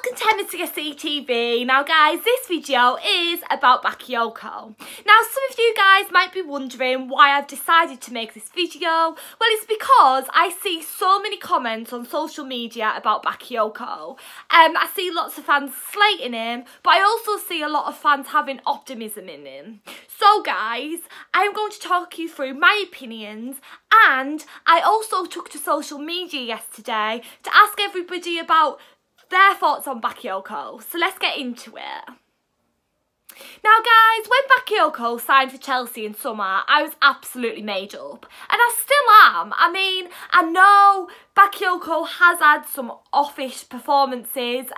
Welcome to MCSE TV. Now guys, this video is about Bakayoko. Now some of you guys might be wondering why I've decided to make this video. Well, it's because I see so many comments on social media about Bakayoko. I see lots of fans slating him, but I also see a lot of fans having optimism in him. So guys, I'm going to talk you through my opinions, and I also took to social media yesterday to ask everybody about their thoughts on Bakayoko. So let's get into it. Now guys, when Bakayoko signed for Chelsea in summer, I was absolutely made up. And I still am. I mean, I know Bakayoko has had some offish performances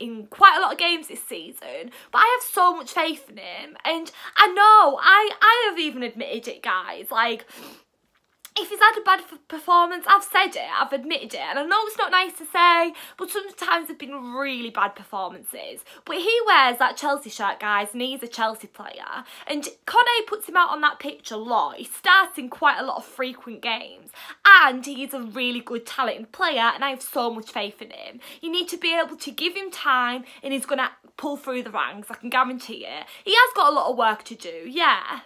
in quite a lot of games this season, but I have so much faith in him. And I know, I have even admitted it, guys. Like, if he's had a bad performance, I've said it, I've admitted it, and I know it's not nice to say, but sometimes they've been really bad performances. But he wears that Chelsea shirt, guys, and he's a Chelsea player, and Conte puts him out on that pitch a lot. He starts in quite a lot of frequent games, and he's a really good, talented player, and I have so much faith in him. You need to be able to give him time, and he's going to pull through the ranks, I can guarantee it. He has got a lot of work to do, yeah.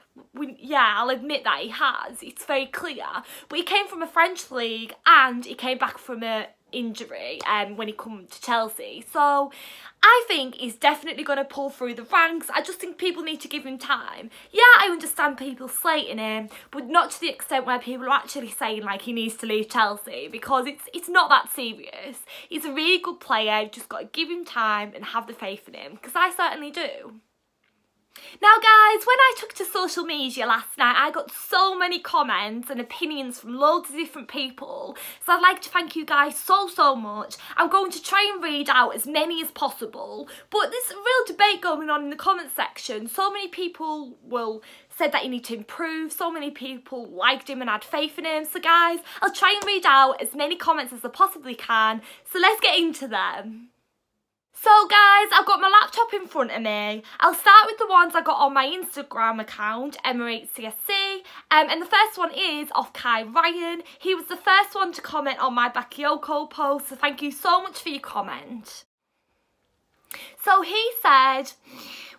I'll admit that he has, it's very clear, but he came from a French league and he came back from an injury when he come to Chelsea, so I think he's definitely going to pull through the ranks. I just think people need to give him time. Yeah, I understand people slating him, but not to the extent where people are actually saying like he needs to leave Chelsea, because it's not that serious. He's a really good player, you've just got to give him time and have the faith in him, because I certainly do. Now guys, when I took to social media last night, I got so many comments and opinions from loads of different people, so I'd like to thank you guys so much. I'm going to try and read out as many as possible, but there's a real debate going on in the comment section. So many people said that he needs to improve, so many people liked him and had faith in him, so guys, I'll try and read out as many comments as I possibly can, so let's get into them. So guys, I've got my laptop in front of me. I'll start with the ones I got on my Instagram account, Emirates and the first one is off Kai Ryan. He was the first one to comment on my Bakayoko post, so thank you so much for your comment. So he said,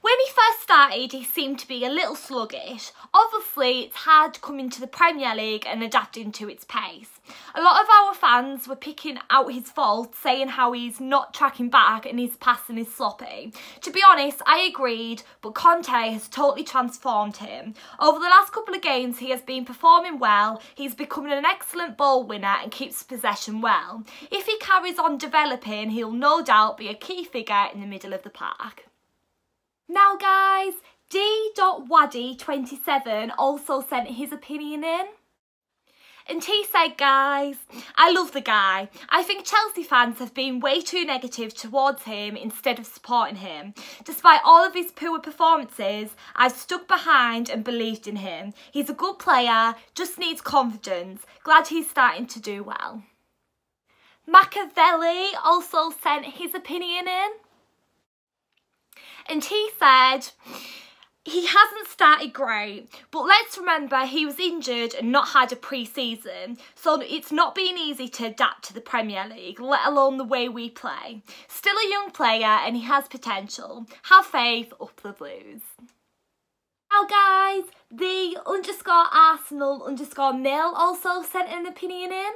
when he first started, he seemed to be a little sluggish. Obviously, it's hard coming to the Premier League and adapting to its pace. A lot of our fans were picking out his faults, saying how he's not tracking back and his passing is sloppy. To be honest, I agreed, but Conte has totally transformed him. Over the last couple of games, he has been performing well. He's becoming an excellent ball winner and keeps possession well. If he carries on developing, he'll no doubt be a key figure in the middle of the park. Now guys, D.Waddy27 also sent his opinion in. And he said, guys, I love the guy. I think Chelsea fans have been way too negative towards him instead of supporting him. Despite all of his poor performances, I've stuck behind and believed in him. He's a good player, just needs confidence. Glad he's starting to do well. Makaveli also sent his opinion in. And he said, he hasn't started great, but let's remember he was injured and not had a pre-season, so it's not been easy to adapt to the Premier League, let alone the way we play. Still a young player and he has potential. Have faith, up the Blues. Now guys, the _Arsenal_Mill also sent an opinion in.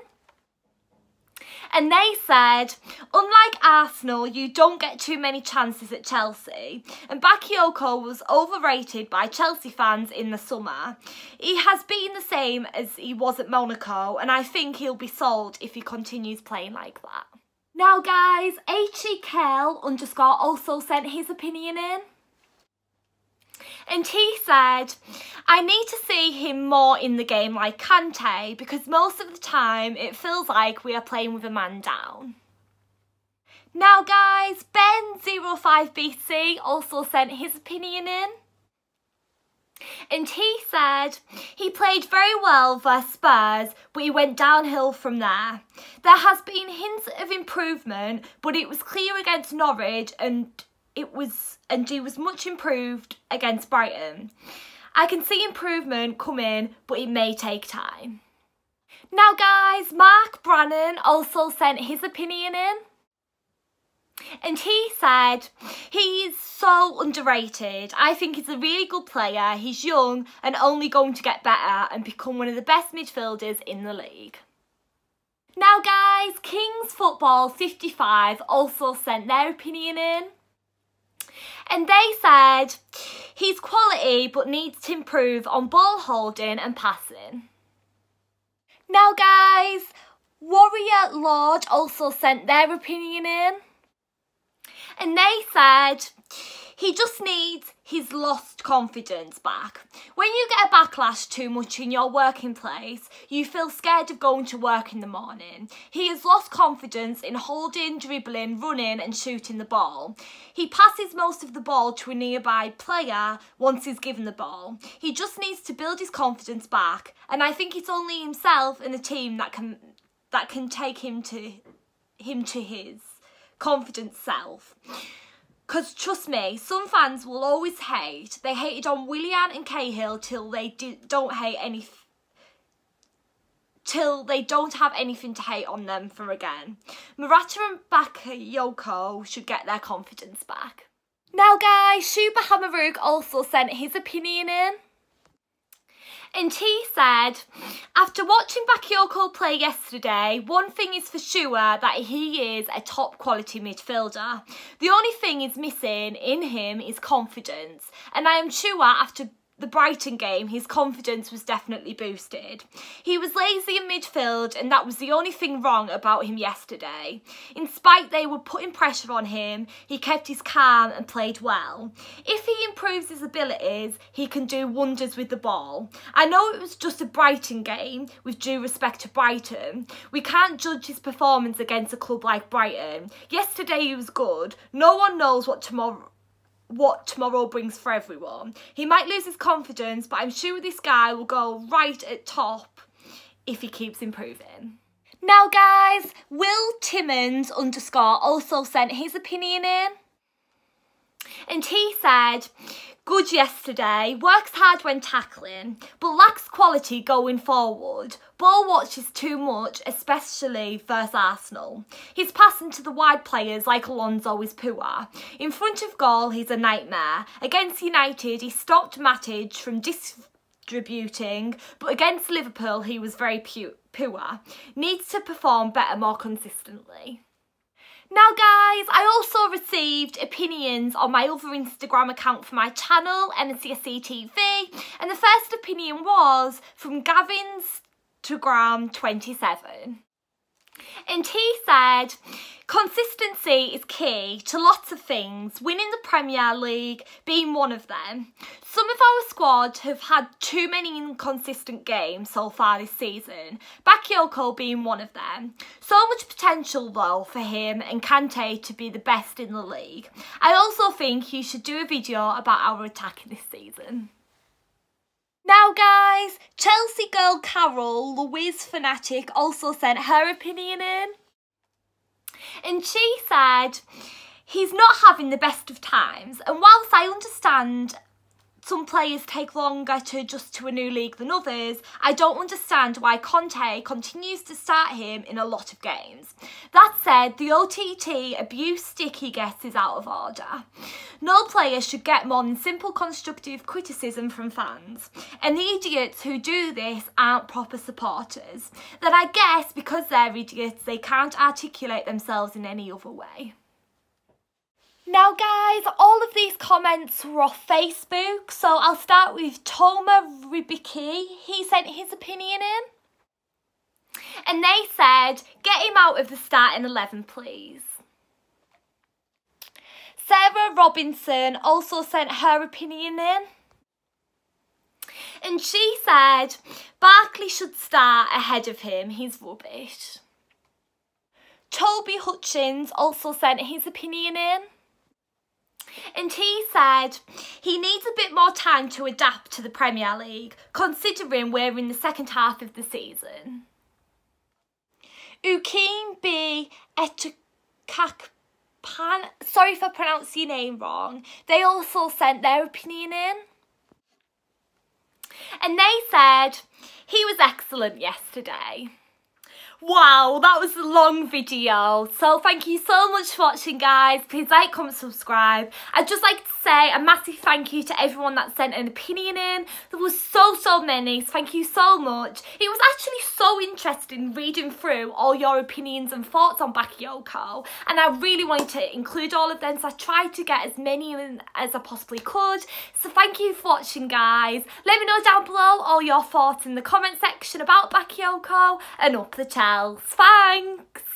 And they said, unlike Arsenal, you don't get too many chances at Chelsea. And Bakayoko was overrated by Chelsea fans in the summer. He has been the same as he was at Monaco, and I think he'll be sold if he continues playing like that. Now guys, HEKL_ also sent his opinion in. And he said, I need to see him more in the game like Kante, because most of the time it feels like we are playing with a man down. Now guys, Ben05BC also sent his opinion in. And he said, he played very well versus Spurs, but he went downhill from there. There has been hints of improvement, but it was clear against Norwich and he was much improved against Brighton. I can see improvement coming, but it may take time. Now guys, Brannon also sent his opinion in. And he said he's so underrated. I think he's a really good player. He's young and only going to get better and become one of the best midfielders in the league. Now guys, Kings Football 55 also sent their opinion in. And they said he's quality but needs to improve on ball holding and passing. Now guys, Warrior Lord also sent their opinion in. And they said he just needs his lost confidence back. When you get a backlash too much in your working place, you feel scared of going to work in the morning. He has lost confidence in holding, dribbling, running and shooting the ball. He passes most of the ball to a nearby player once he's given the ball. He just needs to build his confidence back, and I think it's only himself and the team that can take him to his confident self. Because trust me, some fans will always hate. They hated on Willian and Cahill till they don't have anything to hate on them for again. Murata and Bakayoko should get their confidence back. Now guys, Shuba Hamaruk also sent his opinion in. And he said, after watching Bakayoko play yesterday, one thing is for sure, that he is a top quality midfielder. The only thing is missing in him is confidence. And I am sure after the Brighton game, his confidence was definitely boosted. He was lazy in midfield and that was the only thing wrong about him yesterday. In spite they were putting pressure on him, he kept his calm and played well. If he improves his abilities, he can do wonders with the ball. I know it was just a Brighton game, with due respect to Brighton. We can't judge his performance against a club like Brighton. Yesterday he was good. No one knows what tomorrow brings for everyone. He might lose his confidence, but I'm sure this guy will go right at top if he keeps improving. Now guys, Will Timmons _ also sent his opinion in. And he said, good yesterday, works hard when tackling, but lacks quality going forward. Ball watches too much, especially versus Arsenal. His passing to the wide players like Alonso is poor. In front of goal, he's a nightmare. Against United, he stopped Matic from distributing, but against Liverpool, he was very poor. Needs to perform better more consistently. Now guys, I also received opinions on my other Instagram account for my channel, MCSC TV, and the first opinion was from Gavins to Gram 27. And he said, consistency is key to lots of things, winning the Premier League being one of them. Some of our squad have had too many inconsistent games so far this season, Bakayoko being one of them. So much potential though for him and Kante to be the best in the league. I also think you should do a video about our attack this season. Now guys, Chelsea girl Carroll, the Wiz fanatic, also sent her opinion in. And she said, he's not having the best of times, and whilst I understand some players take longer to adjust to a new league than others, I don't understand why Conte continues to start him in a lot of games. That said, the OTT abuse stick he gets is out of order. No player should get more than simple constructive criticism from fans, and the idiots who do this aren't proper supporters. That I guess because they're idiots, they can't articulate themselves in any other way. Now guys, all of these comments were off Facebook, so I'll start with Toma Ribicki. He sent his opinion in. And they said, get him out of the starting 11 please. Sarah Robinson also sent her opinion in. And she said, Barkley should start ahead of him, he's rubbish. Toby Hutchins also sent his opinion in. And he said he needs a bit more time to adapt to the Premier League, considering we're in the second half of the season. Ukin B. Etukakpan, sorry if I pronounced your name wrong, they also sent their opinion in. And they said he was excellent yesterday. Wow, that was a long video. So thank you so much for watching, guys. Please like, comment, subscribe. I'd just like to say a massive thank you to everyone that sent an opinion in. There was so many. So thank you so much. It was actually so interesting reading through all your opinions and thoughts on Bakayoko, and I really wanted to include all of them, so I tried to get as many in as I possibly could. So thank you for watching, guys. Let me know down below all your thoughts in the comment section about Bakayoko, and up the chels. Thanks.